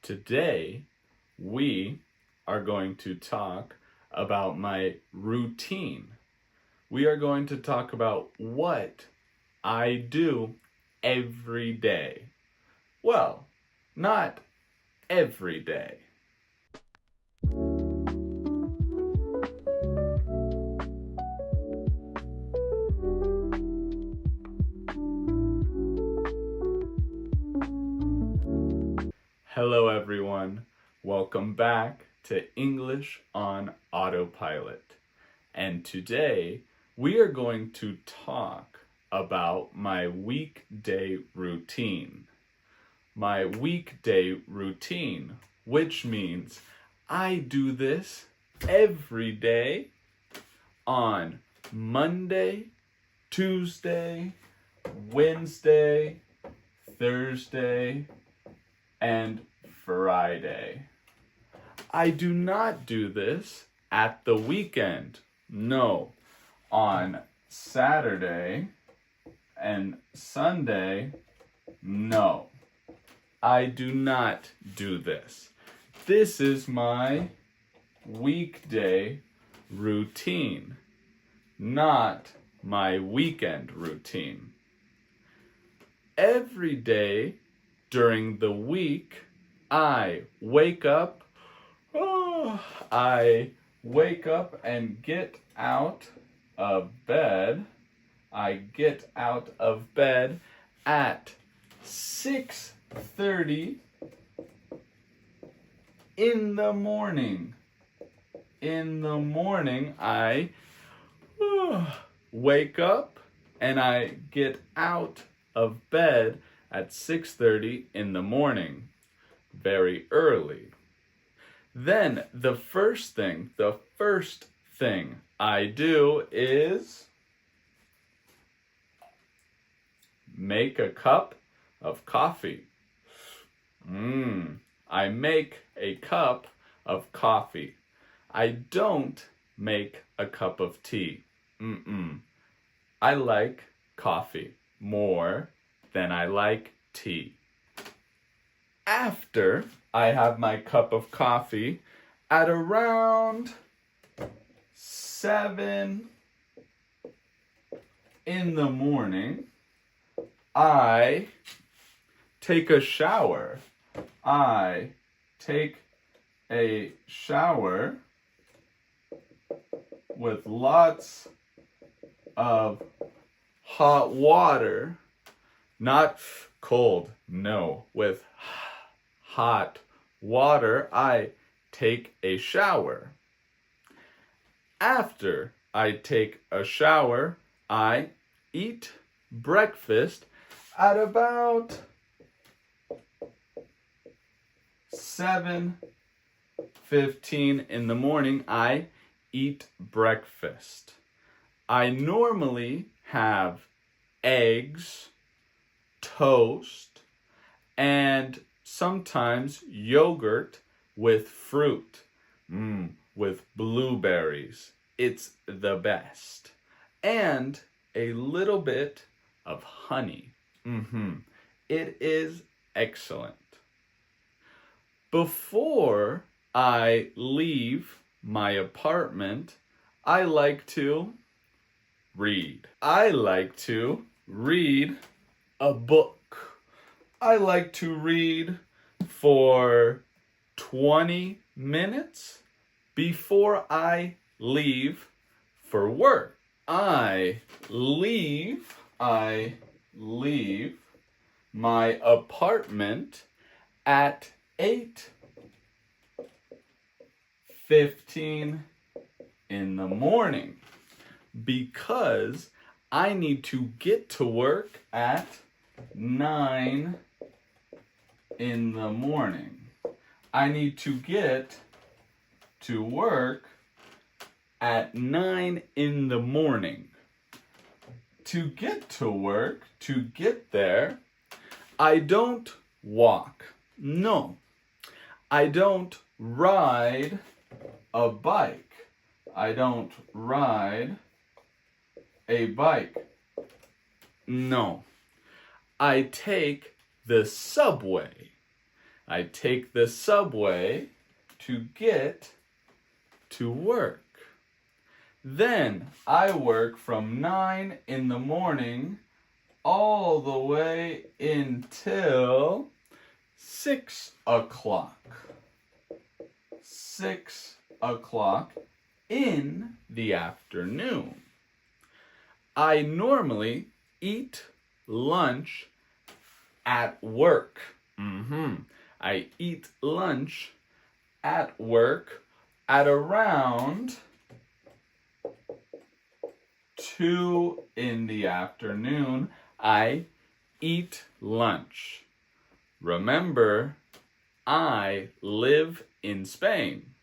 Today, we are going to talk about my routine. We are going to talk about what I do every day. Well, not every day. Hello everyone, welcome back to English on Autopilot. And today we are going to talk about my weekday routine. My weekday routine, which means I do this every day on Monday, Tuesday, Wednesday, Thursday, and Friday. I do not do this at the weekend. No, on Saturday and Sunday, no. I do not do this. This is my weekday routine, not my weekend routine. Every day during the week, I wake up and get out of bed. I get out of bed at 6:30 in the morning. In the morning, I wake up and I get out of bed at 6:30 in the morning, very early. Then the first thing I do is make a cup of coffee. I make a cup of coffee. I don't make a cup of tea. I like coffee more than I like tea. After I have my cup of coffee at around 7 in the morning, I take a shower. I take a shower with lots of hot water. Not cold, no. With hot water, I take a shower. After I take a shower, I eat breakfast at about 7:15 in the morning. I eat breakfast. I normally have eggs, toast, and sometimes yogurt with fruit, with blueberries. It's the best. And a little bit of honey. It is excellent. Before I leave my apartment, I like to read. I like to read a book. I like to read for 20 minutes before I leave for work. I leave my apartment at 8:15 in the morning because I need to get to work at 9 in the morning. I need to get to work at 9 in the morning. To get to work, to get there, I don't walk. No, I don't ride a bike. I don't ride a bike. No, I take the subway. I take the subway to get to work. Then I work from 9 in the morning all the way until 6 o'clock. 6 o'clock in the afternoon. I normally eat lunch at work. I eat lunch at work at around 2 in the afternoon. I eat lunch. Remember, I live in Spain.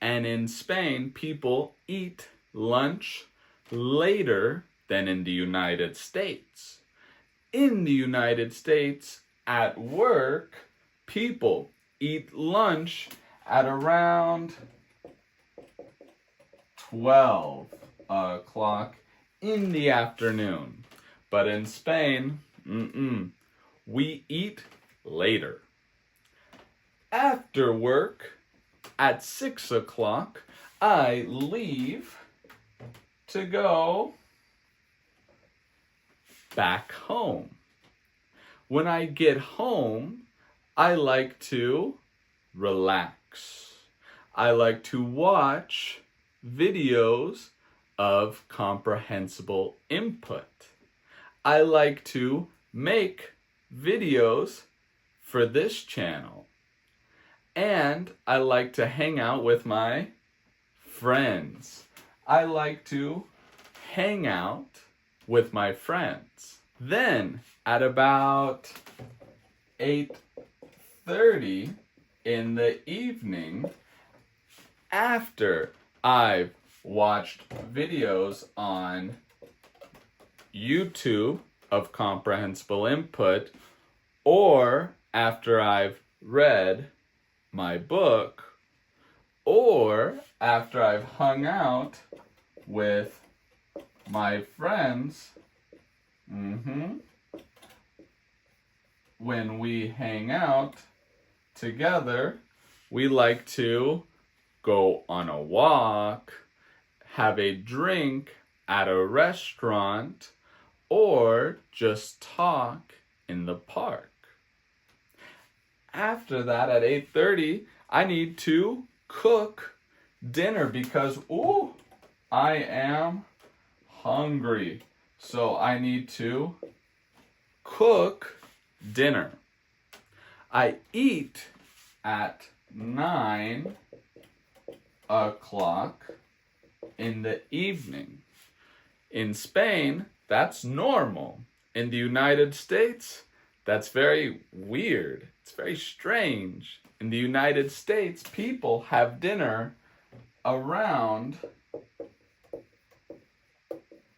And in Spain, people eat lunch later than in the United States. In the United States, at work, people eat lunch at around 12 o'clock in the afternoon. But in Spain, we eat later. After work, at 6 o'clock, I leave to go back home. When I get home, I like to relax. I like to watch videos of comprehensible input. I like to make videos for this channel. And I like to hang out with my friends. I like to hang out with my friends. Then at about 8:30 in the evening, after I've watched videos on YouTube of comprehensible input, or after I've read my book, or after I've hung out with my friends, when we hang out together, we like to go on a walk, have a drink at a restaurant, or just talk in the park. After that, at 8:30, I need to cook dinner because, I am hungry. So I need to cook dinner. I eat at 9 o'clock in the evening. In Spain, that's normal. In the United States, that's very weird. It's very strange. In the United States, people have dinner around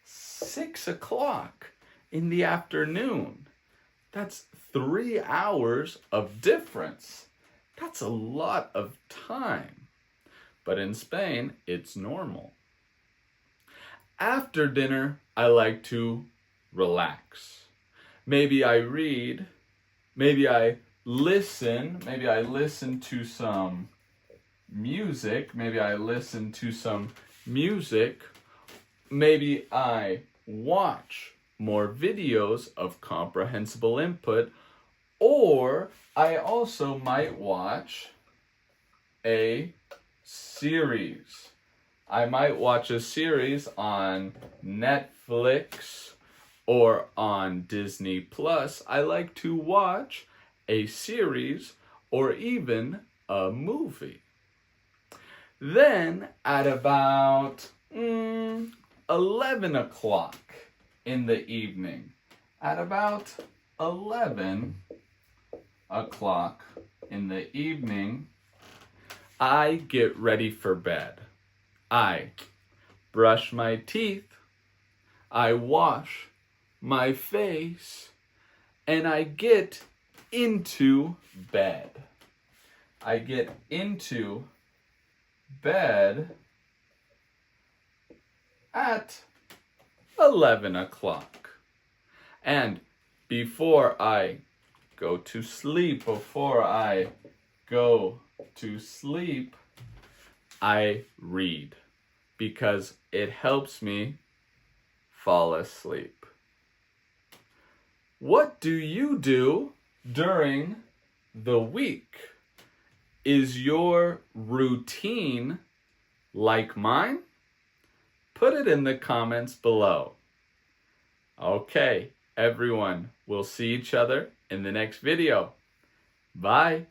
6 o'clock in the afternoon. That's 3 hours of difference. That's a lot of time. But in Spain, it's normal. After dinner, I like to relax. Maybe I read, maybe I listen to some music, maybe I watch more videos of comprehensible input, or I also might watch a series. I might watch a series on Netflix or on Disney Plus. I like to watch a series or even a movie. Then at about 11 o'clock in the evening, at about 11 o'clock in the evening, I get ready for bed. I brush my teeth, I wash my face, and I get into bed. I get into bed at 11 o'clock. And before I go to sleep, before I go to sleep, I read because it helps me fall asleep. What do you do during the week? Is your routine like mine? Put it in the comments below. Okay, everyone, we'll see each other in the next video. Bye.